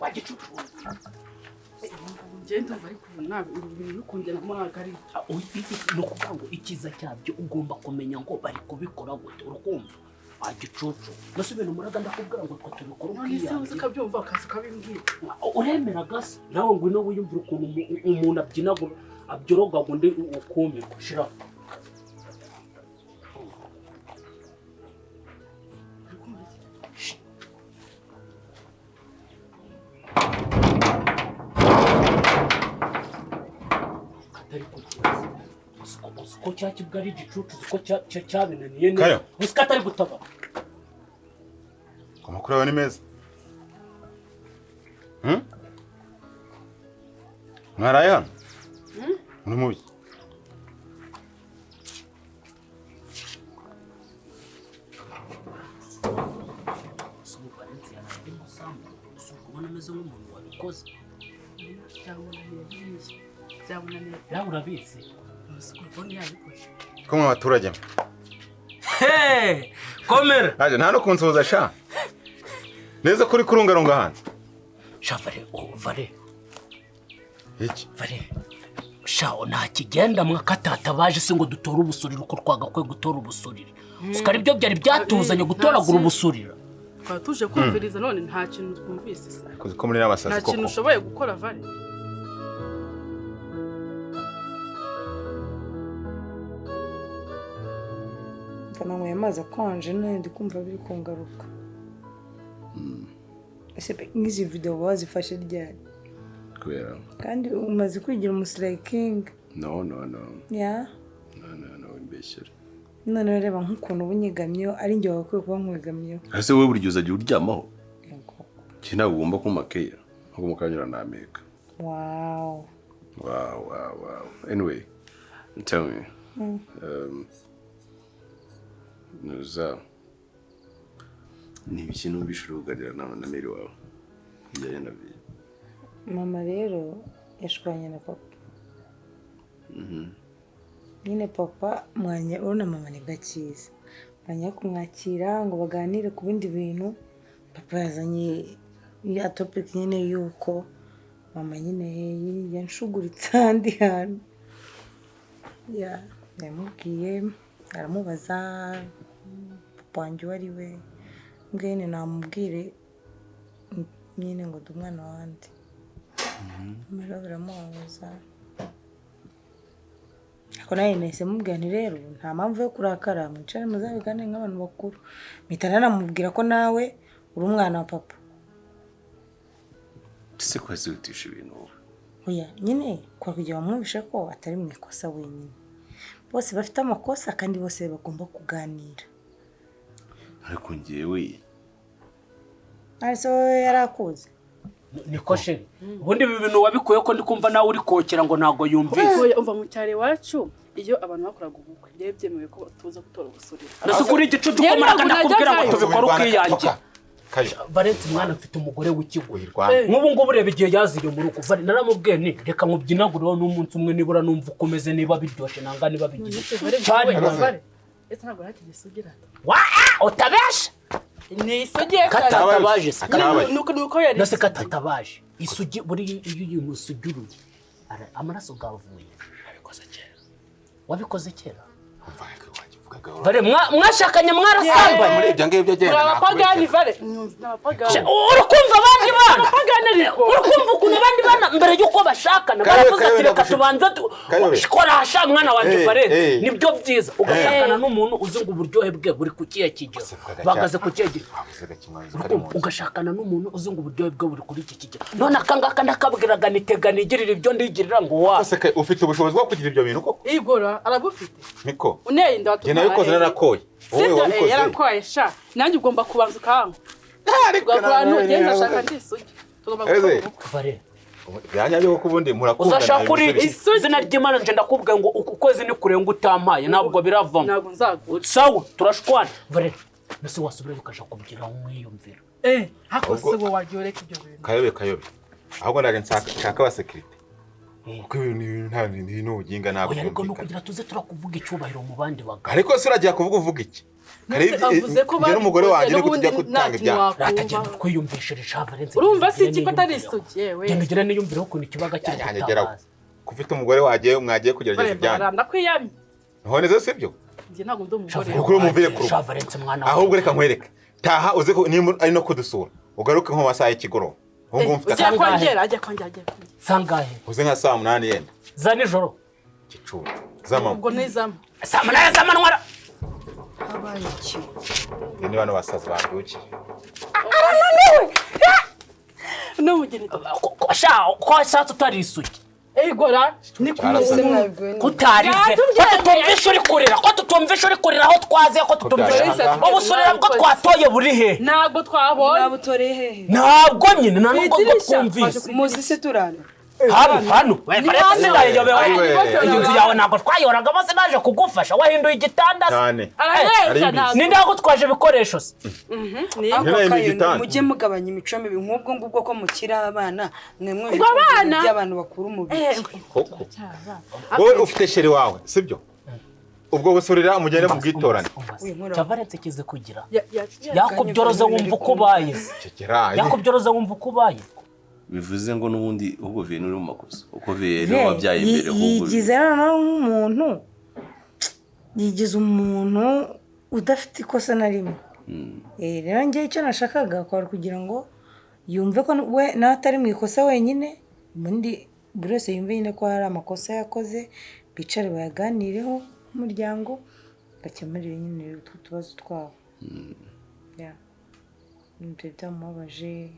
wagicucu ngende bari kubona ibintu bikongera muri agari no kugango ikiza cyabyo ugomba kumenya ngo bari kubikora gute urukumva wagicucu nase ibintu muraga ndakubwira ngo twatubikora ukiya none se ukabyumva akazi kabimbwira uremera gase nawe ngo no wiyumvira ukuntu umuntu abyinagura abyoroga ngo ndi ukumirwa shira ko cyakibwa ari igicucu ko cyabinaniye neza gusa atari gutaba amakuru yawe ni meza mwaraye hano muri mubi ubona ameze nk'umuntu wabikoze byabona urabizi ko mwa baturage komera aje nta no kunsuhuza sha neza kuri kurungarunga hanze sha vare iki vare sha nta kigenda mwakatatabaje se ngo dutore ubusurira uko twagakwiye gutora ubusurira sikari byo byari byatuzanye gutoragura ubusurira twatuje kumviriza none nta kintu twumvise kuzi ko muri n'abasazi koko nta kintu ushoboye gukora vare mfana amazi akonje none ndi kumva biri kungaruka ese nk'izi video wazifashe ryari kubera kandi umaze kwigira umusirayikingi no ya no imbeshyira none reba nk'ukuntu ubunyigamyo ari njye wakwiye kuba nkwigamyo ese wowe buri gihe uzajya uryamaho kina ugomba kumakeya nko mukanyura na Amerika wow anyway tell me nuza ni ibintu bishobora kuganira na Mary wawe bijyanye na biye mama rero yashwanye na papa nyine papa mwanya urona mama ni gakiza mwanya kumwakira ngo baganire ku bindi bintu papa yazanye ya topic nyine yuko mama nyine yanshuguritse andi hantu yamubwiye aramubaza papa wanjye wari we ngene namubwire nyine ngo dumwana wandi mara biramubaza ako naye nese mubwira nti rero nta mpamvu yo kurakara mwicare muzabigane nk'abantu bakuru mitana namubwira ko nawe uri umwana wa papa se kwese utisha ibintu oya nyine kwa kugira bamwumvishe ko atari mu ikosa wenyine bose bafite amakosa kandi bose bagomba kuganira ariko ngewe ariso yarakuze niko sheri ubundi ibi bintu wabikuye ko ndi kumva nawe uri kokera ngo ntago yumvise umva mu cyare wacu iyo abantu bakoraga ubukwe rero byemewe ko tuza gutora ubusurira nase kuri igicucu ko maraga ndakubwira ngo tubikora ukiyange Valence mwana mfite umugore w'ikigwirwa nk'ubu ngubu reba igihe yaziriye mu rugo naramubwiye ni reka mubyinagureho n'umunsi umwe nibura numva ukomeze niba biryoshye nanga niba bigiye cyane ese ntabwo hakigisugira utabesha ni isugiye katatabaje nuko yari nase katatabaje isugi buri iyo umusugiruye amaraso gavuye wabikoze kera Vale mwashakanye mwarasambanye muri ibyo ngibyo genda abapagani vale urukumva abandi bana urukumva ukuntu abandi bana mbere yuko bashakana baravuze ati reka tubanza shikora hasha mwana wanje Valence nibyo byiza ugashakana n'umuntu uzi ngo uburyohe bwe buri kukiye kigero bagaze kukiye ugashakana n'umuntu uzi ngo uburyohe bwe buri kuri iki kigero none akangaka ndakabwiraga nitegana igirira ibyo ndigirira ngo wa ufite ubushobozi bwo kugira ibyo bintu koko igora arabufite niko uneye ndatu nabikoze narakoye wowe wabikoze yarakoye sha nanjye ugomba kubanza ukanka ugakora n'ugenda ashaka ndisugi tugomba gukora byanya byo kubundi murakunda uzashaka kuri izina ry'Imana nje ndakubwiye ngo ukwezi ni kurenga utampaye ntabwo biravamo ntabwo nzago sawa turashwana vare nase wasubira bikaje kubyira umwiyumvira hako se wo wajyoreka ibyo bintu kayobe ahubwo ndaje nshaka abasekirite Kuko nta n'ubuginga ntabwo. Ariko no kugira tuze turakuvuga icyubahiro mu bandi bagabo. Ariko se uragiye kuvuga iki? avuze ko bari umugore wanjye niko tujya gutanga ibyaha. Ratagenda kwiyumvishije Valensi. Urumva si iki ko atari isugi yewe. Genda gira niyumvireho ukuntu ikibaga cyanyageraho. Kufite umugore wagiye mwagiye kugerageza ibyaha. Ndakwiyamye. None zo sibyo? Nje ntabwo ndi umugore. Ukuri umuviye kuru. Valensi mwana. Ahubwo reka nkwereke. Taha uze ko nimba ari no kudusura. Ugaruke nko masaha y'ikigoro. Ubwo mfite ajya kongera. Sangahe? Uze nka saa 8 yenda. Za nijoro. Gicucu. Zama. Ubwo nizama. Saa 8 z'amanywa. Habaye iki? Ni bano basaza banduki. No mugeni. Ko saa tutari isugi. Egora ni Ese mwabwiwe kutarize ko tutumvisha uri kurira ko tutumvisha uri kurira aho twaze ko tutumvisha ubusurira bwo twatoye buri he ntabwo twabonye nabutoreye hehe? ntabwo nyine na nubwo twumvise Muzi se turana. hano Valensi ndayobewe inzu yawe ntabwo twayoraga bose naje kugufasha wahinduye igitanda cyane. ni ndago twaje ibikoresho se Mujye mugabanya imico mibi nk'ubwo ngubwo ko mukira abana mwe by'abantu bakuru umubiri. Koko. Wowe ufite sheri wawe sibyo? Ubwo busurira umugende mu bwitorane. Valensi kize kugira yakubyoroza wumva uko ubaye yakubyoroza wumva uko ubaye bivuze ngo nubundi ubwo Vienne uri mu makosa uko Vienne wabyaye imbere ahubwo yigize nk'umuntu yigize umuntu udafite ikosa na rimwe. Rero njye icyo nashakaga kwari kugira ngo yumve ko we natari mu ikosa wenyine ubundi buri wese yumve nyine ko hari amakosa yakoze bicare bayaganireho umuryango bakemurire nyine utwo tubazo twabo. Ibyo byamubabaje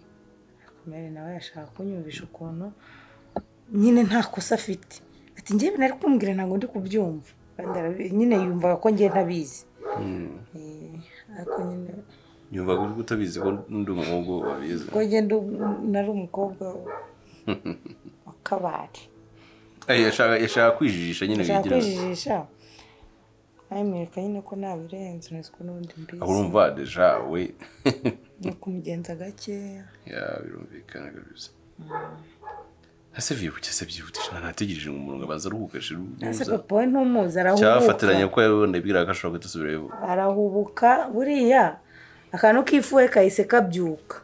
Mere nawe yashaka kunyumvisha ukuntu nyine nta kosa afite. Ati njye nari kumbwira ntago ndi kubyumva. Nyine yumva ko njye ntabizi. Ariko nyine yumva ko utabizi ko ndi umuhungu wabizi. Ko njye nari umukobwa wakabari. Yashaka kwijijisha nyine bigira. Kwijijisha. Ayimereka nyine ko nabirenze niziko n'undi mbizi. Urumva deja we. No kumugenza gakeya. Ya birumvikana kabisa. Ase vyibutse byihutisha nategereje ngo umuntu ngabanza ruhukashe ruza. Ase papa ntumuza arahubuka. Cyafatiranye ko yabonye bwira agashobora gutasubirayo. Arahubuka buriya akantu kifuhe kahise kabyuka.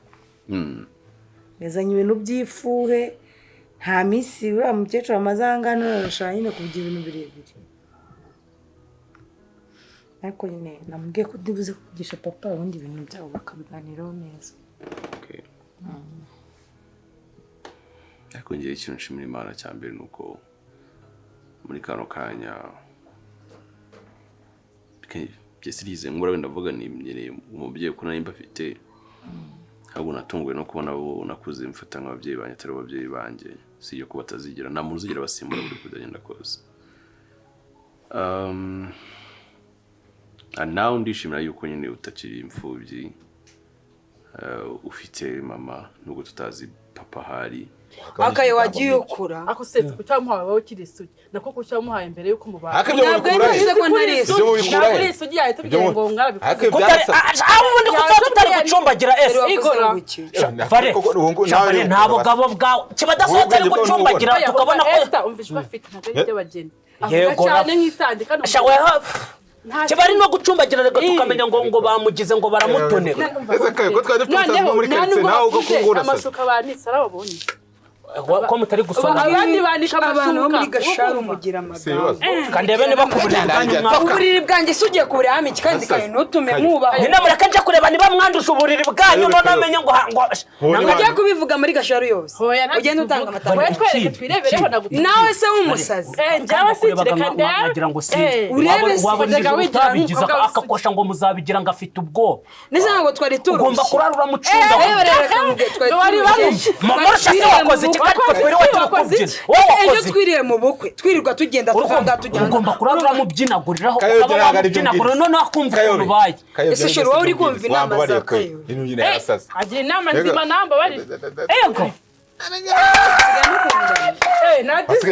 Yazanye ibintu by'ifuhe nta misi wa mukecuru amazangano yarashaka nyine kugira ibintu birebire. Ariko nyine namubwiye ko ndibuze kugisha papa ubundi ibintu byabo bakabiganiraho neza. Okay. Ariko ngiye ikintu nshimira Imana cyambere nuko muri kano kanya byesirize ngora wenda vuga ni imyere umubyeyi ko nari mbafite ahubwo natungwe no kubona bo nakuze mfata nk'ababyeyi banye atari ababyeyi banje siyo ko batazigira nta muntu uzigira basimbura buri kudagenda kose. Now ndishimira yuko nyine utakiri imfubyi ufite mama nubwo tutazi papa hari akaye wagiye ukura ako setse kucyamuhaye wowe kiri isugi nako kucyamuhaye mbere yuko mubana akabyo bikura ko ntari isugi yaye tubigiye ngo ngarabikoze ubundi kuko tutari gucumbagira Vale nabo gabo bwawe kibadasohotse ari gucumbagira tukabona ko umvishwa afite ntabwo y'abageni yego cyane nk'isandika kibari no gucumbagira rego tukamenya ngo bamugize ngo baramutonera ese kaye ko twari dufite muri karitsiye nawe uko kungura amashuka banitse arababonye ko mutari gusoma abandi banika abantu muri gasharu umugira amagambo kandi bene bakuburira uburiri bwanjye sugiye kuburira hame kandi kandi ntutume mwubaho nyine mureka nje kureba niba mwandusha uburiri bwanyu none amenye ngo nangajya kubivuga muri gasharu yose ugenda utanga amatangazo twereke twirebereho nawe se w'umusazi njyawe sikire kandi nagira ngo si urebe wabonye utabigiza akakosha ngo muzabigira ngo afite ubwoba nese ngo twari turusha ugomba kurarura mucinda twari murusha se wakoze ariko twiriwe tukubyina ejo twiriye mu bukwe twirirwa tugenda tuvuga tujyana ugomba kurarura mubyinaguriraho ukaba mubyinagurira none akumva ukuntu baye ese shoro wowe uri kumva inama za kayo agira inama nzima namba bari ego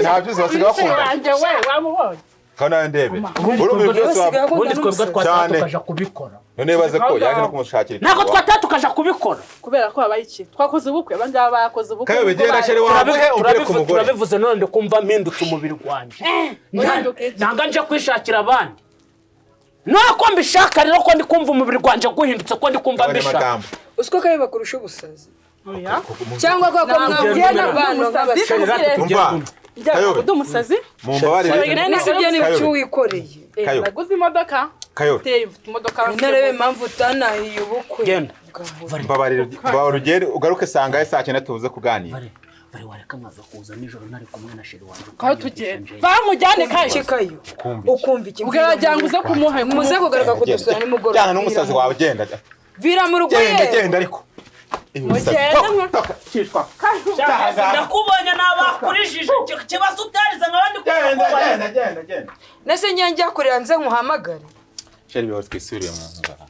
ntabyo bakunda we wamubonye kana ndebe ubundi twebwe twataha tukaja kubikora none baze ko yaje no kumushakira ntabwo twataha tukaja kubikora kubera ko habaye iki twakoze ubukwe abangaba bakoze ubukwe kayo begera shere wawe umbere ku mugore turabivuze none ndikumva mpindutse umubiri wanje nanga nje kwishakira abandi nako mbishaka rero ko ndikumva umubiri wanje guhindutse ko ndikumva mbishaka usiko kayo bakurusha ubusazi cyangwa ko mwabwiye n'abantu umva kayo umusazi mumbabarire nese byo ni cyo wikoreye naguze imodoka kayo imodoka narebe impamvu utanahiye ubukwe genda mbabarire urugere ugaruke sanga saa 9 tuvuze kuganira bari wareka maza kuza nijoro nari kumwe na sheri wanje kayo tugenda bamujyane kayo ukumva iki ubwira uze kumuha muze kugaruka kudusura nimugoroba cyane n'umusazi wawe genda vira mu rugo genda ariko ndakubonye nabakurishije kibazo utariza nkabandi genda nese nyanjye akorera nze nkuhamagare sheri biho twisuriye mu ngara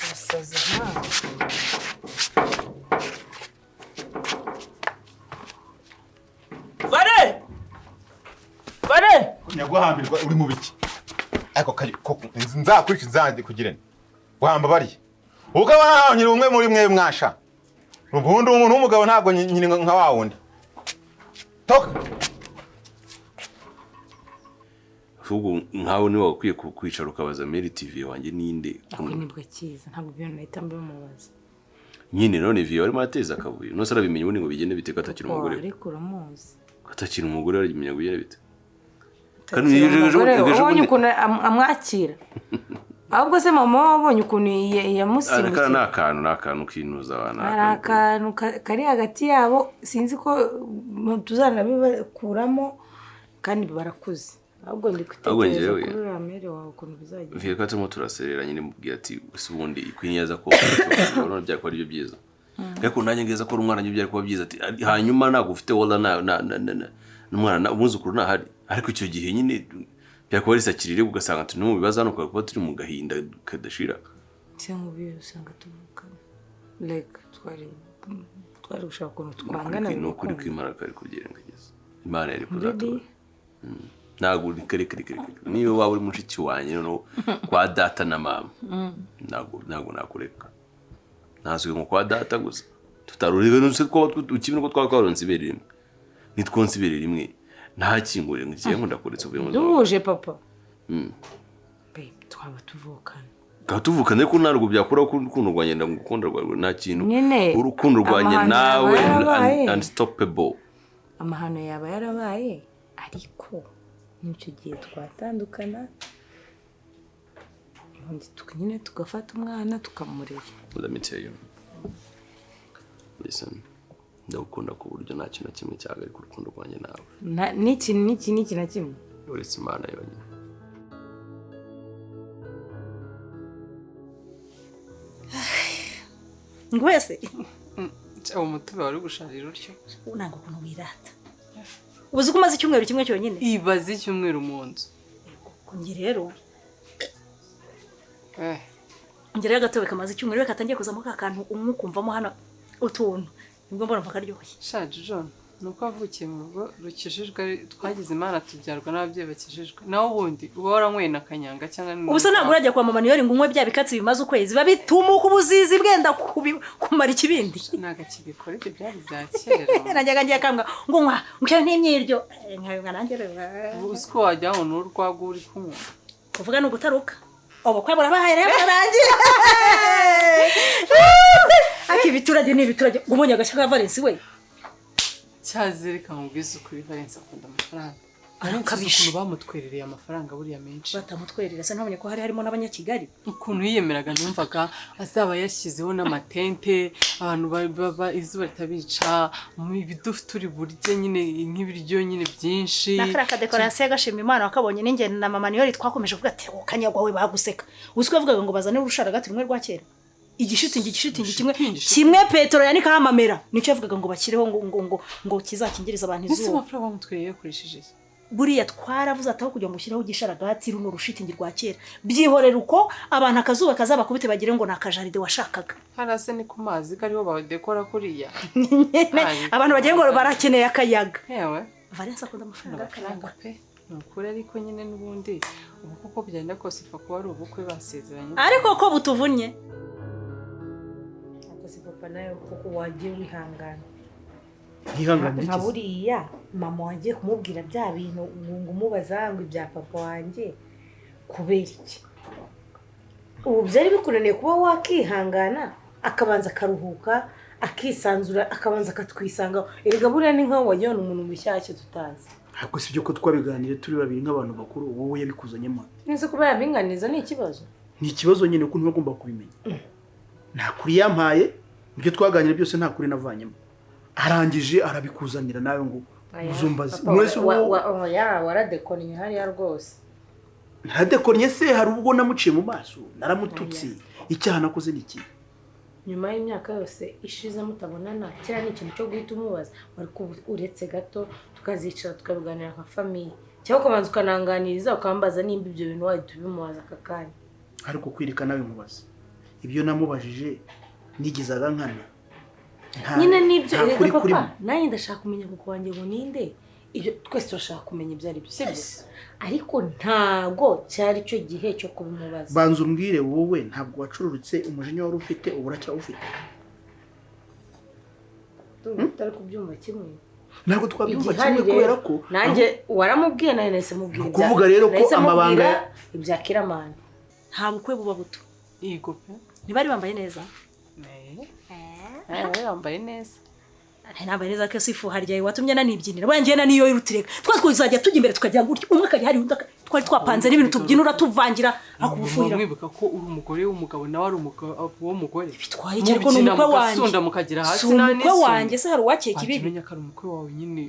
musazi Vare nyaguhambirwa uri mu biki ariko koko nzakurikiza nzandi kugirene wamba bari ubwo abanyiri umwe muri mwe mwasha ubundi umuntu w'umugabo ntabwo nyine nka wa wundi toka ahubwo nkawe niwe wakwiye kwicara ukabaza Mary TV wanjye ninde nibwo cyiza ntabwo byo nahita mbimubaza nyine none Viyo arimo ateza akavuyo nose arabimenye ubundi ngo bigende bite ko atakiri umugore ariko uramuzi atakiri umugore arimenya gugere bite kandi ubonye ukuntu amwakira ahubwo se mama wabonye ukuntu yamusimbye n'akantu kinuza abana hari akantu kari hagati yabo sinzi ko tuzanabibakuramo kandi barakuze ahubwo ndi kwitegereza kuri ramere wawe ukuntu bizagenda Viyo ko turimo turaserera nyine mubwiye ati ubundi ikwinyaza ko urabona byako ari byo byiza ariko nanjye ngeza ko umwana nyibyo ari kuba byiza ati hanyuma ntago ufite wala n'umwana umuzukuru ntahari ariko icyo gihe nyine byakora risakirire ugasanga turi mu bibazo hano kuba turi mu gahinda kadashira cyangwa ubiye usanga tuvukana like twari gushaka ukuntu twangana no kuri kwimara kari kugerengageza Imana yari kuzatura ntago kare niyo waba uri mushiki wanjye no kwa data na mama ntago nakureka nazwe ngo kwa data gusa tutaruriwe n'use ko ukibino ko twakaronse ibereye nitwonse ibereye rimwe nta kingure ngiye ngo ndakuretse uvuye mu duhuje papa babe twaba tuvukana ariko ntabwo byakora urukundo rwanjye ndagukunda rwawe nta kintu urukundo rwanjye nawe unstoppable amahano yaba yarabaye ariko n'icyo gihe twatandukana ubundi nyine tugafata umwana tukamurera let me tell you listen ndagukunda ku buryo nta kintu kimwe cyahagarika urukundo rwanjye nawe n'iki na kimwe uretse Imana yonyine ngo wese uwo mutuba wari gusharira utyo ntabwo ukuntu wirata ubuze ko umaze icyumweru kimwe cyonyine ibaze icyumweru mu nzu njye rero njye rero agatobe kamaze icyumweru reka atangiye kuzamo ka kantu umwe ukumvamo hano utuntu nibwo mbona mva karyoshye shaje John nuko avukiye mu rugo rukijijwe twagize Imana tubyarwa n'ababyeyi bakijijwe naho ubundi uba waranyweye na kanyanga cyangwa ubusa ntabwo urajya kwa mama niyori ngo unywe bya bikatsi bimaze ukwezi babitumuka ubuzizi bwenda kumara ikibindi ntago kibikora ibyo byari bya kera najyaga ngiye kambwa ngo nkwa nk'icyo n'imyiryo nkabibwa nanjye uzi ko wajya aho n'urwagwa uri kunywa kuvuga ni ugutaruka ubukwe burabahaye rero burarangiye ati ibiturage n'ibiturage ubonye agashya ka Valence we cyazereka mu bwiza ukuri Valence akunda amafaranga ariko bamutwerereye amafaranga buriya menshi batamutwerera se ntabonye ko hari harimo n'abanyakigali ukuntu yiyemeraga numvaga azaba yashyizeho n'amatente abantu baba izuba ritabica mu bidufu turi burye nyine nk'ibiryo nyine byinshi nakara decoration gashima Imana wakabonye n'ingene na mama niyori twakomeje kuvuga ati ukanyagwa we baguseka uziko yavugaga ngo bazane urusharaga rumwe rwa kera igishitingi kimwe Petero yanika hamamera nico yavugaga ngo bakireho ngo kizakingiriza abantu izuba ese amafaranga bamutwereye yakoresheje buriya twaravuze ataho kugira ngo ushireho gisharagati runo rushitingi rwa kera byihorera uko abantu akazuba kazaba kubite bagire ngo nakajaride washakaga harase ni ku mazi kariho badekora kuriya abantu bagiye ngo barakeneye akayaga yewe Valence akunda amafaranga pe nukuri ariko nyine n'ubundi ubu kuko byenda kose upfa kuba ari ubukwe basezeranye ariko ko butuvunye akoze papa nawe kuko wagiye wihangana Yihanganira nka iki? buriya mama wagiye kumubwira bya bintu ngo umubaza ngo ibya papa wanjye kubera iki ubu byari bikunaniye kuba wakihangana akabanza akaruhuka akisanzura akabanza akatwisangaho erega buriya ni nkaho wagiye umuntu mushyashya tutazi Ariko si byo ko twabiganire turi babiri nk'abantu bakuru wowe yabikuzanyemo. nese kuba yabinganiza ni ikibazo Ni ikibazo nyine ko ntibagomba kubimenya. Nta kuri yampaye, ibyo twaganira byose nta kuri navanyemo. Arangije arabikuzanira nawe ngo uzumbaze. Mwese waradekonye hariya rwose. Naradekonye se hari ubwo namuciye mu maso, naramututse. Icyaha nakoze ni iki? Nyuma y'imyaka yose ishize mutabonana kera ni ikintu cyo guhita umubaza ariko uretse gato tukazicara tukabiganira nka famille cyangwa ukabanza ukananganiriza ukambaza nimba ibyo bintu wahita ubimubaza aka kanya Ariko kwirika nawe mubaza. Ibyo namubajije nigizaga nkana. Nyine nibyo reka papa nanjye ndashaka kumenya kuko wanjye ngo ninde ibyo twese turashaka kumenya ibyo ari byo sibyo ariko ntago cyari cyo gihe cyo kubimubaza Banza umbwire wowe ntabwo wacururutse umujinya wari ufite uburacya ufite. tutari kubyumva kimwe Ntabwo twabyumva kimwe kubera ko nanjye waramubwiye nawe nese mubwira ibya kuvuga rero ko amabanga ibya Kiramani nta bukwe buba buto yego pe ntibari bambaye neza bambaye neza ntambaye neza ko sifu harya watumye nanibyinira wangiye naniyo irutireka twazajya tujya imbere tukagira gutyo umwe akajya hari undi twari twapanze n'ibintu tubyinura tuvangira akubufuhira mwibuka ko uri umugore w'umugabo nawe ari umugabo w'umugore bitwaye iki ariko n'umukwe wanjye sunda mukagira hasi n'umukwe wanjye se hari uwakeka ibibi kimenya ko ari umukwe wawe nyine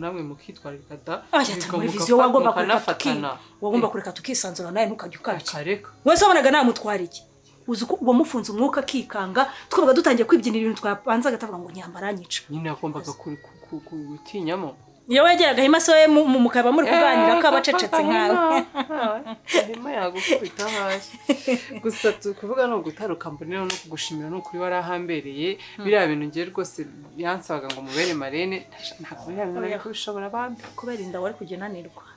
namwe mukitwarika da muri viziyo wagomba kureka tukisanzura nawe ntukajya ukabya wese wabonaga namutwara iki uzi ko uwo mufunze umwuka akikanga twabaga dutangiye kwibyinira ibintu twapanze agatavuga ngo nyambaranyica nyine yakombaga gutinyamo iyo wegeraga hima se mukaba muri kuganira ko abacecetse nkawe hima yagukubita hasi gusa tukuvuga no gutaruka mbonera no kugushimira no kuri warahambereye biriya bintu ngiye rwose yansabaga ngo mubere marene ntabwo yabimenya ko bishobora bambi kubera inda wari kugenanirwa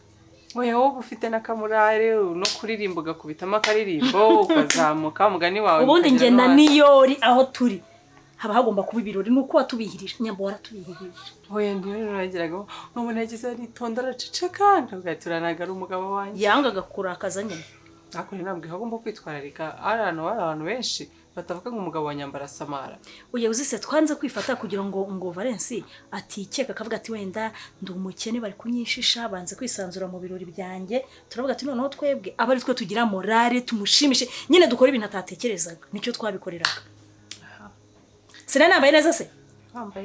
oya wowe ufite n'akamurare no kuririmba ugakubitamo akaririmbo ukazamuka mugani wawe ubundi nge na niyori aho turi haba hagomba kuba ibirori nuko watubihirije nyambo waratubihirije oya ndiyo nagiraga nubona yagize aritonda araceceka ntugaturanaga ari umugabo wanjye yangaga kurakaza nyine akore nabwo hagomba kwitwararika abantu benshi batavuga ngo umugabo wa nyambara samara uye uzise twanze kwifata kugira ngo Valence atikeka akavuga ati wenda ndi umukene bari kunyishisha banze kwisanzura mu birori byanjye turavuga ati noneho twebwe abari twe tugira morale tumushimishe nyine dukora ibintu atatekerezaga nicyo twabikoreraga sina nambaye neza se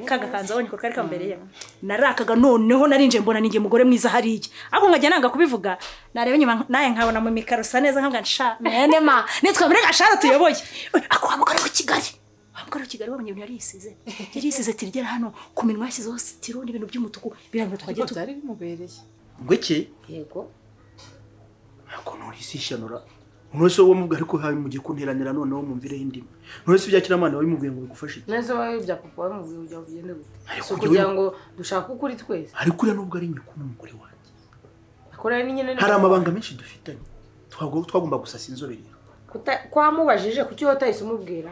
kaga kanza wonye kuri kambereye narakaga noneho narinje mbona ninge mugore mwiza hariye ako nkajya nanga kubivuga narebe nyuma naye nkabona mu mikarosa neza nkabwa nsha nene ma nitwabire gashara tuyoboye ako amukora ku Kigali amukora ku Kigali wamenye yari yisize tirigera hano ku minwa yashyizeho stiro n'ibintu by'umutuku birango twagiye byari bimubereye ngo iki yego ako norisishanura Unwese wo mubwa ariko habi mugiye kunteranira noneho mumvire indimi. Unwese bya Kiramana wabimubwiye ngo bigufashe. Neze wawe bya papa wamubwiye ujya ugende gute. So kugira ngo dushaka ukuri twese. Ari kuri nubwo ari nyoko n'umugore wanjye. Akora ni nyene. Hari amabanga menshi dufitanye. Twagomba gusasa inzobere. Kwamubajije kuki yotahise umubwira.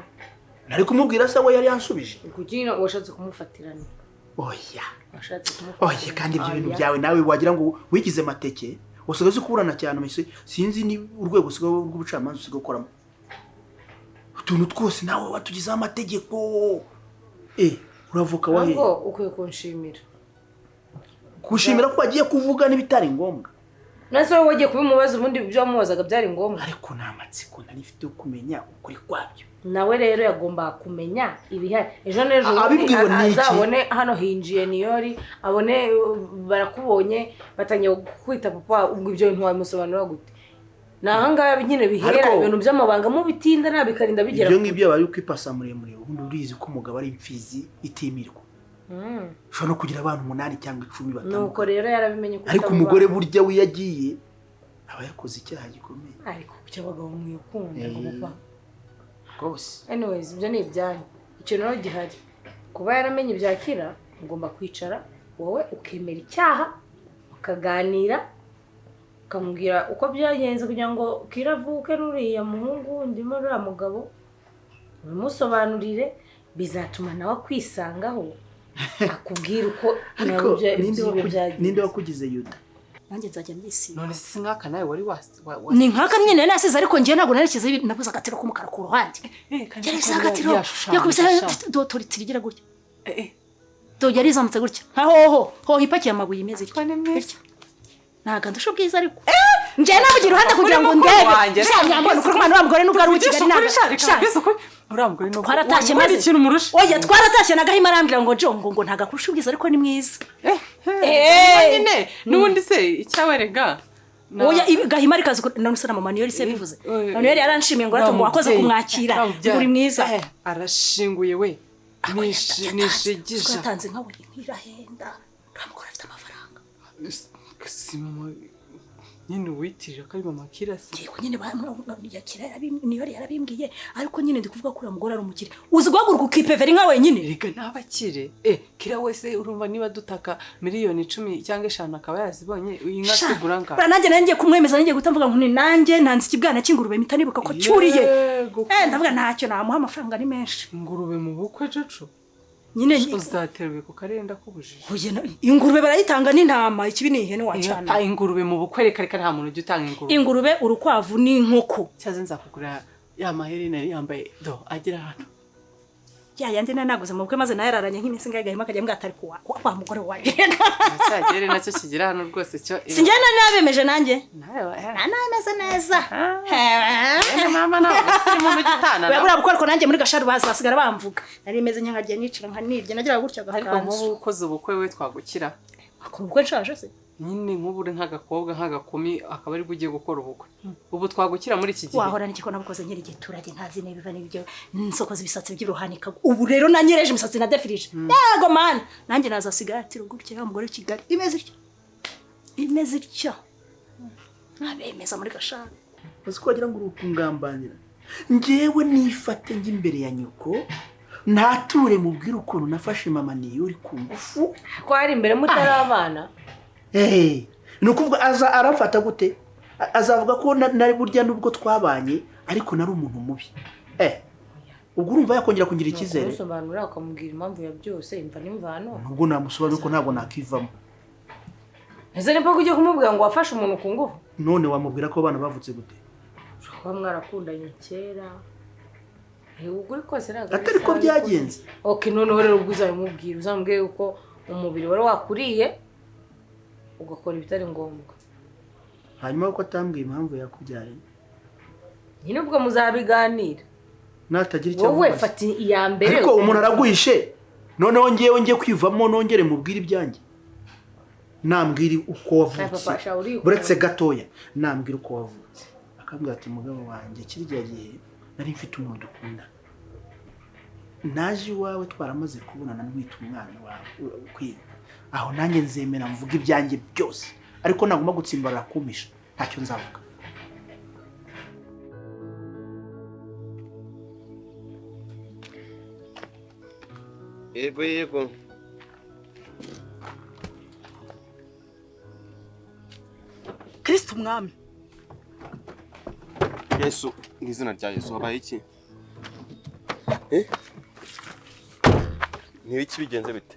Nari kumubwira se we yari yansubije. Kugira washatse kumufatirana. Oya. Washatse kumufatirana. Oya kandi ibyo bintu byawe nawe wagira ngo wigize mateke. Usigaze kuburana cyane mise sinzi ni urwego usigaye rw'ubucamanza usigaye ukoramo. Utuntu twose nawe watugize amategeko. Uravuka wahe? Ngo ukwiye kunshimira. Kushimira ko agiye kuvuga n'ibitari ngombwa. Nase wowe wagiye kubimubaza ubundi ibyo wamubazaga byari ngombwa. Ariko namatsiko nari mfite kumenya ukuri kwabyo. Nawe rero yagomba kumenya ibihari. Ejo nejo azabone hano hinjiye Niyori abone barakubonye batanye kwita papa ubwo ibyo bintu wamusobanura gute. Nahanga nyine bihera ibintu by'amabanga mu bitinda nabikarinda bigera. Ibyo ngibyo bari kwipasa muremure ubundi urizi ko umugabo ari imfizi itimirwa. Shano kugira abantu 8 cyangwa 10 batanu. Nuko rero yarabimenye kuko ariko umugore burya wiyagiye aba yakoze icyaha gikomeye. Ariko cyabagabo mwikunda papa. Gose. Anyways, ibyo ni ibyanyu. Ikintu rero gihari. Kuba yaramenye ibyakira, ugomba kwicara wowe ukemera icyaha, ukaganira, ukamubwira uko byagenze kugira ngo kiravuke n'uriya muhungu ndimo uriya mugabo ubimusobanurire bizatuma nawe akwisangaho akubwira uko ninde wakugize Yuda nanjye nzajya mbisi none si nkaka nawe wari ni nkaka nyine nasize ariko ngiye ntabwo narekize nabuze agatiro k'umukara ku ruhande yarese agatiro yakubise dotoritirigira gutya dogera izamutse gutya ho ipakiye amabuye imeze gutya ntago ndusho bwiza ariko nje namugira uruhande kugira ngo ndebe nyambona uko umwana w'umugore n'ubwo ari Kigali ntabwo uramugore no twaratashye maze ikintu murusha oya twaratashye nagahima arambira ngo ngo ntagakurusha ubwiza ariko ni mwiza nyine nubundi se icyawerega oya gahima arikazi none se na mama niyo rise bivuze none yari yaranshimiye ngo aratombo wakoze kumwakira uri mwiza arashinguye we nishigisha twatanze nkawe nkirahenda uramugore afite amafaranga si mama nyine witirira ko ari mama Kirasi yego nyine yakira niyo yarabimbwiye ariko nyine ndi kuvuga ko uriya mugore ari umukire uzi guhaguruka ukipevera inka wenyine reka ntabakire kira wese urumva niba dutaka miliyoni 10 cyangwa 5 akaba yazibonye inka sigura nga nanjye nanjye kumwemeza nanjye gutamvuga ngo ni nanjye nanze ikibwana cy'ingurube mpita nibuka ko cyuriye ndavuga ntacyo namuha amafaranga ari menshi ingurube mu bukwe jojo nyine uzaterwe ku karenda kubujije ingurube barayitanga n'intama ikibi ni ihene wacana ingurube mu bukwe reka nta muntu ujya utanga ingurube urukwavu n'inkoko cyaze nzakugura ya maherena yambaye do agira hano yandi naguze mu bukwe maze nayararanye nk'iminsi ngahima akajya mbwatari kwa mugore waje cyagere nacyo kigira hano rwose cyo sinjye nabemeje nanjye nameze neza mama nawe siri mu gitana bura bukoreko nanjye muri gasharu basigara bamvuga nari meze nyankagiye nicara nkanirye nagira gutya ariko mu ukoze ubukwe we twagukira akora ubukwe nshaje se nyine nk'ubure nk'agakobwa nk'agakumi akaba ari ugiye gukora ubukwe ubu twagukira muri iki gihe wahora n'iki ko nabukoze nkiri giturage ntazi n'ibiva n'ibyo nsokoza ibisatsi by'uruhanika ubu rero nanyereje imisatsi na defirije yego man nanjye nazasiga ati rugurike y'umugore Kigali imeze ityo abemeza muri gashaka uzi ko wagira ngo urukungambanira ngewe nifate njye imbere ya nyoko ntature mubwire ukuntu nafashe mama niyo uri ku ngufu ko ari imbere mutari abana ni ukuvuga arafata gute azavuga ko nari burya nubwo twabanye ariko nari umuntu mubi ubwo urumva yakongera kugira icyizere usobanura ukamubwira impamvu ya byose imva n'imvano nubwo namusobanura ko ntabwo nakivamo ese niba ugiye kumubwira ngo wafashe umuntu ku ngufu none wamubwira ko abana bavutse gute kuba mwarakundanye kera uguri kose atari ko byagenze noneho rero ubwo uzabimubwira uzamubwire uko umubiri wari wakuriye ugakora ibitari ngombwa hanyuma uko atambwiye impamvu yakubyaye nyine ubwo muzabiganira natagira icyo wowe fata iya mbere ariko umuntu araguhishe noneho ngiye kwivamo nongere mubwire ibyanjye nambwira uko wavutse buretse gatoya nambwira uko wavutse akambwira ati mugabo wanjye kirya gihe nari mfite umuntu dukunda naje iwawe twaramaze kubonana n'wita umwana wawe kwiga aho nanjye nzemera mvuga ibyanjye byose ariko nagomba gutsimbarira kumisha ntacyo nzavuga yego Kristo umwami Yesu n'izina rya Yesu habaye iki ni iki bigenze bite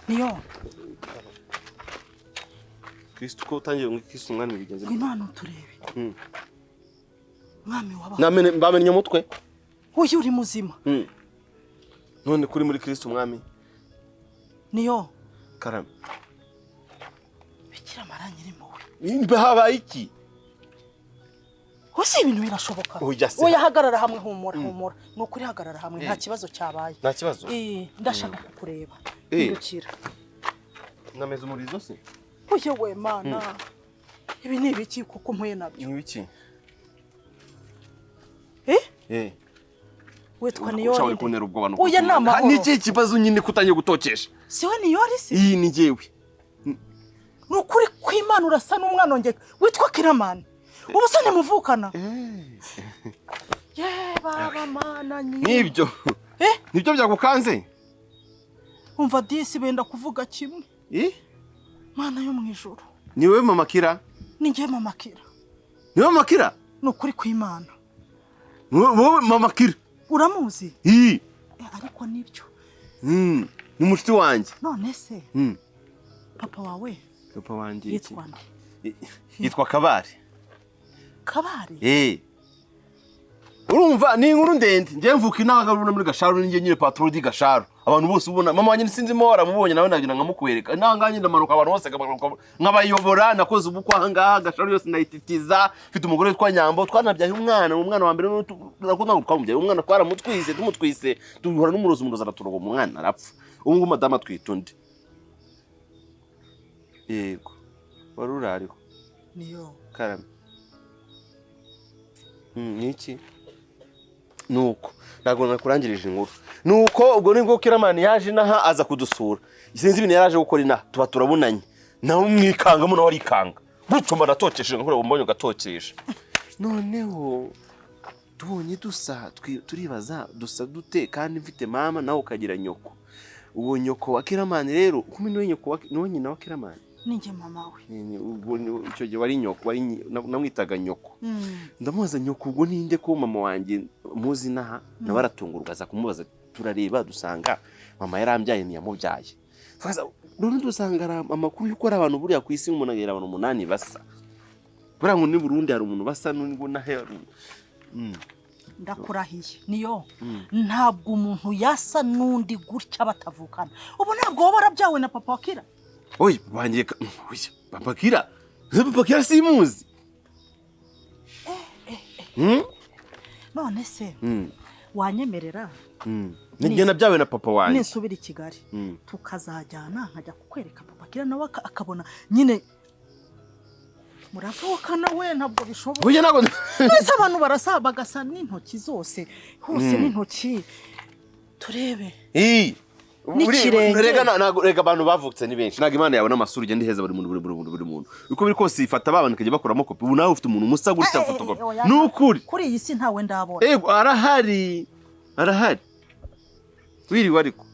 niyo Kristo ko utangiye ngo Kristo umwami bigenze bite Imana turebe mwami waba bamenye umutwe uyu uri muzima none kuri muri Kristo umwami niyo karame bikira maranyiri muwe imbe habaye iki Hose ibintu birashoboka. Oya hagarara hamwe humura. Nukuri hagarara hamwe nta kibazo cyabaye. Nta kibazo. Ndashaka kukureba. Ndukira. Nameze umurizo se? Oya we mana. Ibi ni ibiki kuko mpuye nabyo? Ni ibiki? Witwa Niyori. Ushaka kunera ubwoba nuko. Oya nama. Niki kibazo nyine kutanye gutokesha? Siwe Niyori se? Iyi ni jewe. Nukuri kw'Imana urasa n'umwana onge witwa Kiramani. Ubusane muvukana. Baba mana nyi. Nibyo. Nibyo byagukanze? Umva disi benda kuvuga kimwe. Mana yo mwijuru. Niwe mama Kira? Ni njye mama Kira. Niwe mama Kira? Ni ukuri kw'Imana. Wowe mama Kira? Uramuzi? Ariko nibyo. Ni mushiti wanjye. None se? Papa wawe? Papa wanjye yitwa nde? Yitwa Kabare. Kabare? Urumva ni inkuru ndende. Ngiye mvuka inagaruna muri Gasharu ninjye nyine patron di Gasharu. Abantu bose ubona mama wanjye sinzimo waramubonye nawe nagira nkamukwereka. Nanganye ndamanuka abantu bose nkabayobora nakoze ubukwa ahangaha Gasharu yose ndayititiza. Mfite umugore witwa Nyambo twanabyaye umwana wa mbere nakunda twamubyaye umwana twaramutwise tumutwise duhura n'umurozi araturoga umwana arapfa. Ubu ngo madama twitundi. Yego. Warurariho. Niyo. Karame. Niki? Nuko ntago nakurangirije inkuru. Nuko ubwo nibwo Kiramani yaje naha aza kudusura. Sinzi ibintu yaraje gukora ina tuba turabunanye. Nawe umwikangamo nawe arikanga. Gucuma natokesheje nkore umbonye gatokesha. Noneho tubonye dusa turibaza dusa dute kandi mfite mama nawe ukagira nyoko. Uwo nyoko wa Kiramani rero kumi niwe nyoko no nyina wa Kiramani. Ninjye mama we. Ubwo icyo gihe wari nyoko namwitaga nyoko. Ndamubaza nyoko ubwo ninde ko mama wanjye muzi naha nabaratungurwa za kumubaza turareba dusanga mama yarambyaye ntiyamubyaye. None dusanga amakuru yuko ari abantu buriya ku isi umuntu agera abantu 8 basa. Buriya ngo ni Burundi hari umuntu basa n'undi nahe. Ndakurahiye niyo ntabwo umuntu yasa n'undi gutya batavukana. Ubu ntabwo wowe warabyawe na papa Kira? Oye bangiye oye papa Kira. Papa Kira simuzi. None se wanyemerera nigenda byawe na papa wanjye nisubira i Kigali tukazajyana nkajya kukwereka papa Kira nawe akabona nyine muravukana we ntabwo bishoboka. Oye nago nese abantu barasaba bagasa n'intoki zose hose n'intoki turebe rega abantu bavutse ni benshi naga Imana yawe n'amasuri ugende heza buri muntu uko biri kose ifata babana kajya bakoramo kopi ubu nawe ufite umuntu musa gutya fotokopi n'ukuri kuri iyi si ntawe ndabona. arahari wiriwe ariko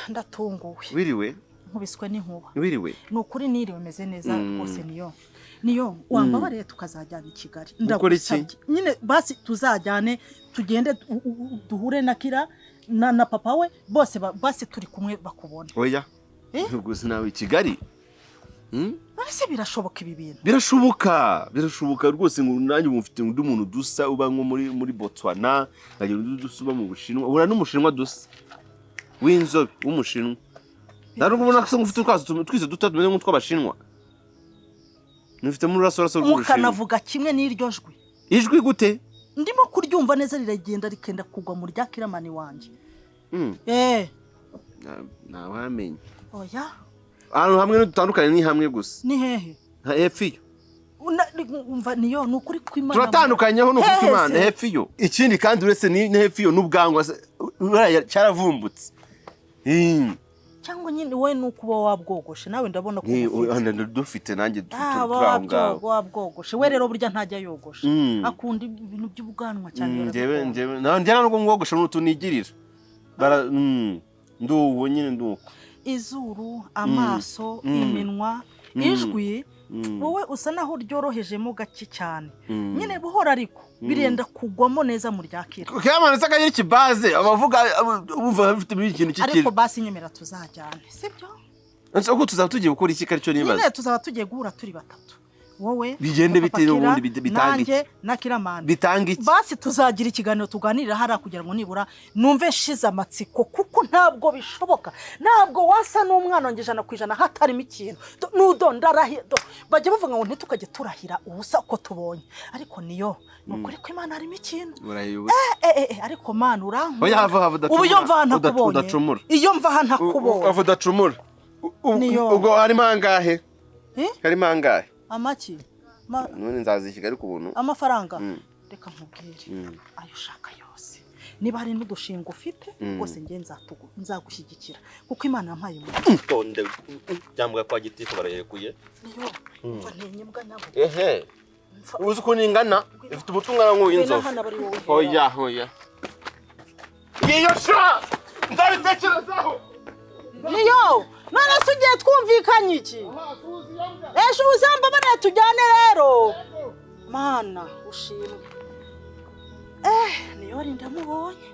ndatunguwe wiriwe nkubiswe n'inkuba wiriwe n'ukuri niriwe meze neza rwose niyo wambabariye tukazajyana i Kigali ndagusabye nyine basi tuzajyane tugende duhure na Kira na papa we bose basi turi kumwe bakubona. Oya gusa nawe i Kigali ese birashoboka ibi bintu? Birashoboka rwose ngo nanjye mufite undi muntu dusa uba nko muri Botswana ngaje dusuba mu Bushinwa ura n'umushinwa dusa w'inzobe w'umushinwa nari ubona ko mufite twise dutatu meze nk'utw'abashinwa nufite muri rasoraso rw'Ubushinwa mukanavuga kimwe n'iryo jwi. Ijwi gute? Ndimo kuryumva neza riragenda rikenda kugwa mu rya Kiramani wanje. Nawamenye. Oya ahantu hamwe n'utandukanye ni hamwe gusa. Ni hehe? Hepfo umva niyo nukuri kw'Imana turatandukanyeho n'ukuri kw'Imana hepfo ikindi kandi uretse ni hepfo n'ubwangwa cyaravumbutse cyangwa nyine we nukuba wabwogoshe nawe ndabona ko dufite nanjye turanga wabwogoshe we rero burya ntajya yogoshe akunda ibintu by'ubwanwa cyane njyewe ntabwo ngogoshe n'utunigirira nduwo nyine nduko izuru amaso iminwa ijwi wowe usa naho ryorohejemo gake cyane nyine buhora ariko birenda kugwamo neza mu ryakira Kiramani saka yiri kibaze abavuga uvuga bafite ikintu kikiri ariko basi nyemera tuzajyane sibyo nse uko tuzaba tugiye gukora iki cyo nibaza nyine tuzaba tugiye guhura turi batatu wowe bigende bite n'ubundi bitanga na Kiramani bitanga iki basi tuzagira ikiganiro tuganirira hara kugira ngo nibura numve shiza amatsiko kuko ntabwo bishoboka ntabwo wasa n'umwana ngejana kwijana hatarimo ikintu n'udondarahido bajye bavuga ngo ntitukajye turahira ubusa uko tubonye ariko niyo nukuri ko Imana harimo ikintu ariko mana uranku ubu iyo mva ntakubonye iyo mva ntakubonye udacumura ubwo harimo angahe harimo angahe amaki none nzazi Kigali ku buntu amafaranga reka nkubwire ayo ushaka yose niba hari n'udushinga ufite rwose nge nzagushyigikira kuko Imana yampaye umutonde cyangwa kwa gitifu barayekuye niyo mva ntinyibwa nyabo uzi ko ningana ifite umutungana nk'uw'inzovu hoya iyo sha nzabitekerezaho niyo none se ugiye twumvikanye iki ejo uzambabare tujyane rero mana ushimwe niyo ndamubonye